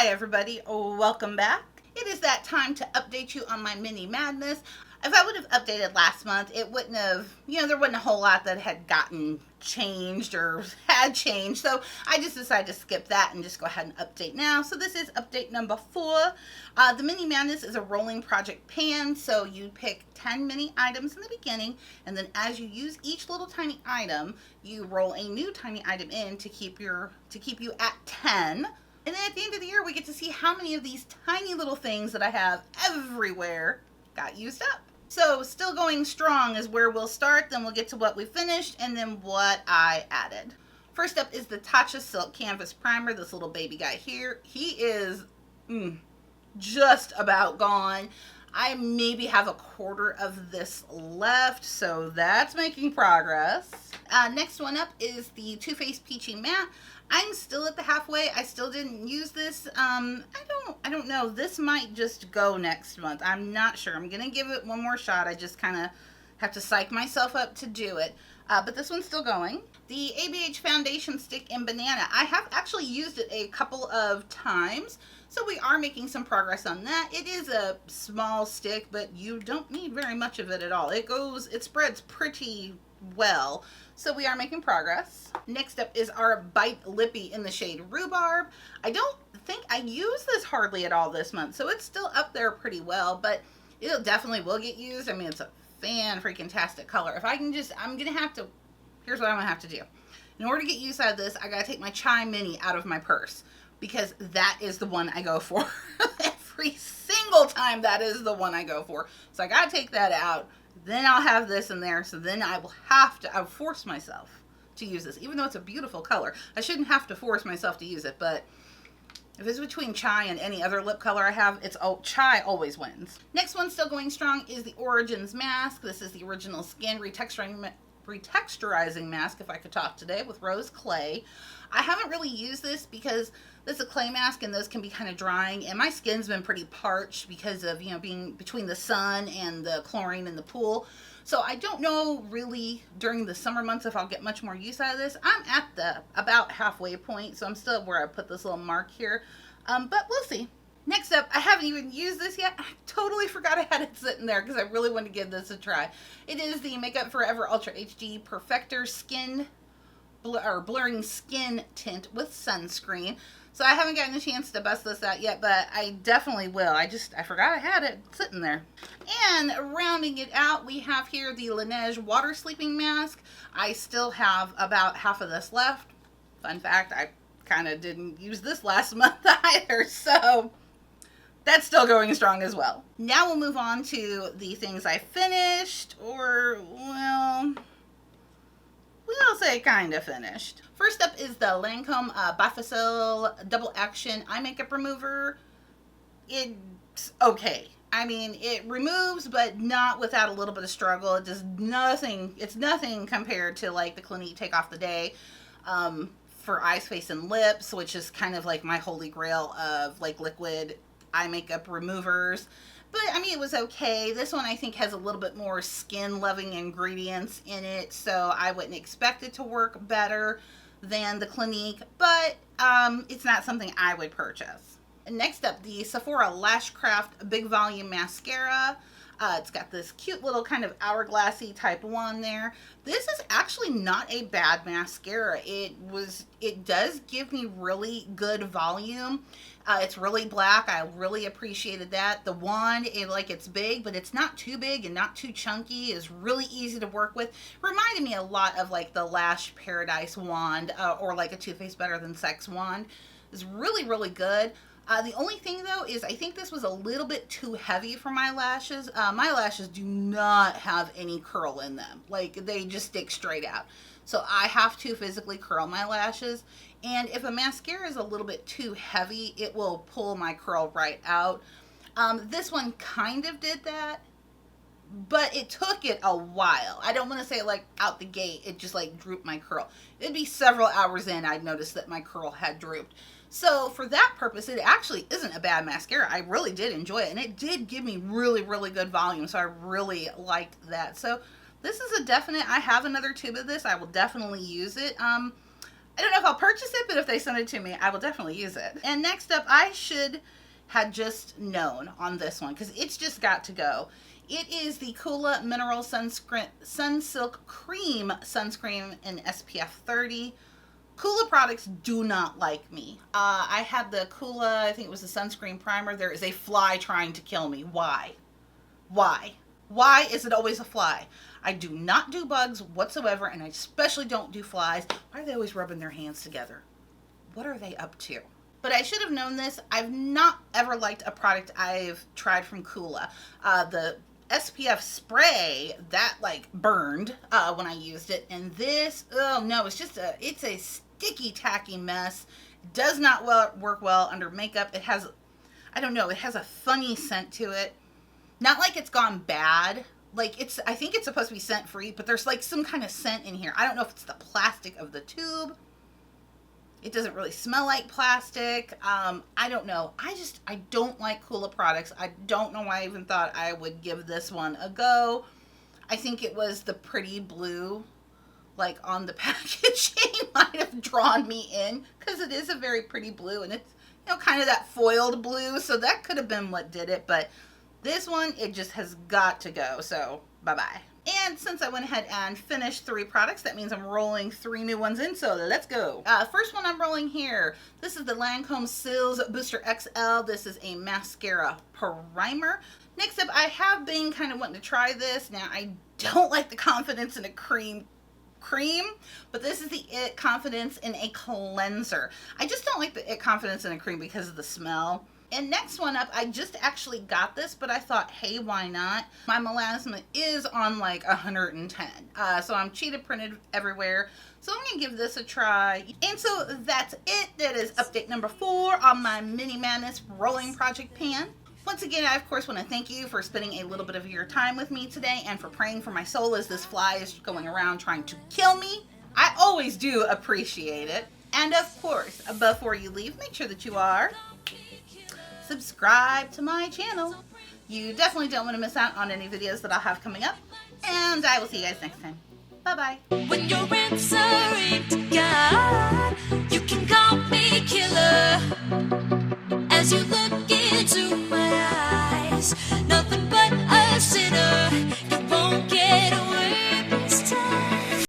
Hi everybody, welcome back. It is that time to update you on my mini madness. If I would have updated last month, it wouldn't have, there wasn't a whole lot that had gotten changed or had changed. So I just decided to skip that and just go ahead and update now. So this is update number 4. The mini madness is a rolling project pan. So you pick 10 mini items in the beginning, and then as you use each little tiny item, you roll a new tiny item in to keep you at 10. And then at the end of the year, we get to see how many of these tiny little things that I have everywhere got used up. So still going strong is where we'll start, then we'll get to what we finished, and then what I added. First up is the Tatcha Silk Canvas Primer, this little baby guy here. He is just about gone. I maybe have a quarter of this left, so that's making progress. Next one up is the Too Faced Peachy Matte. I'm still at the halfway. I still didn't use this. I don't know. This might just go next month. I'm not sure. I'm going to give it one more shot. I just kind of have to psych myself up to do it. But this one's still going. The ABH Foundation Stick in Banana. I have actually used it a couple of times, so we are making some progress on that. It is a small stick, but you don't need very much of it at all. It spreads pretty well, so we are making progress. Next up is our Bite Lippy in the shade Rhubarb. I don't think I use this hardly at all this month, so it's still up there pretty well, but it definitely will get used. I mean, it's a fan-freaking-tastic color. If I can just, here's what I'm gonna have to do. In order to get use out of this, I gotta take my Chai Mini out of my purse, because that is the one I go for. Every single time, that is the one I go for. So I gotta take that out. Then I'll have this in there, so then I'll force myself to use this. Even though it's a beautiful color, I shouldn't have to force myself to use it, but if it's between Chai and any other lip color I have, Chai always wins. Next one still going strong is the Origins Mask. This is the Original Skin Retexturizing Mask, if I could talk today, with Rose Clay. I haven't really used this because this is a clay mask and those can be kind of drying, and my skin's been pretty parched because of, being between the sun and the chlorine in the pool. So I don't know really during the summer months if I'll get much more use out of this. I'm at the about halfway point, so I'm still where I put this little mark here, but we'll see. Next up, I haven't even used this yet. I totally forgot I had it sitting there because I really wanted to give this a try. It is the Makeup Forever Ultra HD Perfector Blurring Skin Tint with Sunscreen. So I haven't gotten a chance to bust this out yet, but I definitely will. I forgot I had it sitting there. And rounding it out, we have here the Laneige Water Sleeping Mask. I still have about half of this left. Fun fact, I kind of didn't use this last month either, so that's still going strong as well. Now we'll move on to the things I finished, or, well, we'll say kind of finished. First up is the Lancome Bifacil Double Action Eye Makeup Remover. It's okay. I mean, it removes, but not without a little bit of struggle. It does nothing. It's nothing compared to like the Clinique Take Off the Day for eyes, face, and lips, which is kind of like my holy grail of like liquid eye makeup removers. But I mean, it was okay. This one I think has a little bit more skin loving ingredients in it, so I wouldn't expect it to work better than the Clinique, but it's not something I would purchase. And next up, the Sephora Lash Craft Big Volume Mascara. It's got this cute little kind of hourglassy type wand there. This is actually not a bad mascara. It does give me really good volume. It's really black. I really appreciated that. The wand, it's big, but it's not too big and not too chunky. It's really easy to work with. Reminded me a lot of like the Lash Paradise wand or like a Too Faced Better Than Sex wand. It's really, really good. The only thing though is I think this was a little bit too heavy for my lashes. My lashes do not have any curl in them. Like they just stick straight out. So I have to physically curl my lashes. And if a mascara is a little bit too heavy, it will pull my curl right out. This one kind of did that, but it took it a while. I don't want to say like out the gate, it just like drooped my curl. It'd be several hours in, I'd noticed that my curl had drooped. So for that purpose, it actually isn't a bad mascara. I really did enjoy it, and it did give me really, really good volume, so I really liked that. So this is a definite, I have another tube of this. I will definitely use it. I don't know if I'll purchase it, but if they send it to me, I will definitely use it. And next up, I should have just known on this one because it's just got to go. It is the Coola Mineral Sunsilk Cream Sunscreen in SPF 30. Coola products do not like me. I had the Coola, I think it was the sunscreen primer. There is a fly trying to kill me. Why? Why? Why is it always a fly? I do not do bugs whatsoever, and I especially don't do flies. Why are they always rubbing their hands together? What are they up to? But I should have known this. I've not ever liked a product I've tried from Coola. The SPF spray, that like burned when I used it. And this, oh no, it's a sticky, tacky mess. Does not work well under makeup. It has, I don't know, it has a funny scent to it. Not like it's gone bad. Like I think it's supposed to be scent free, but there's like some kind of scent in here. I don't know if it's the plastic of the tube. It doesn't really smell like plastic. I don't know. I don't like Coola products. I don't know why I even thought I would give this one a go. I think it was the pretty blue, like on the packaging might have drawn me in because it is a very pretty blue and it's, you know, kind of that foiled blue. So that could have been what did it, but this one, it just has got to go, so bye-bye. And since I went ahead and finished 3 products, that means I'm rolling 3 new ones in, so let's go. First one I'm rolling here, this is the Lancome Cils Booster XL. This is a mascara primer. Next up, I have been kind of wanting to try this. Now, I don't like the confidence in a cream, but this is the It Confidence in a Cleanser. I just don't like the It Confidence in a cream because of the smell. And next one up, I just actually got this, but I thought, hey, why not? My melasma is on like 110. So I'm cheetah printed everywhere. So I'm going to give this a try. And so that's it. That is update number 4 on my Mini Madness Rolling Project Pan. Once again, I of course want to thank you for spending a little bit of your time with me today and for praying for my soul as this fly is going around trying to kill me. I always do appreciate it. And of course, before you leave, make sure that you are subscribe to my channel. You definitely don't want to miss out on any videos that I'll have coming up. And I will see you guys next time. Bye-bye. When you're answering to God, you can call me killer.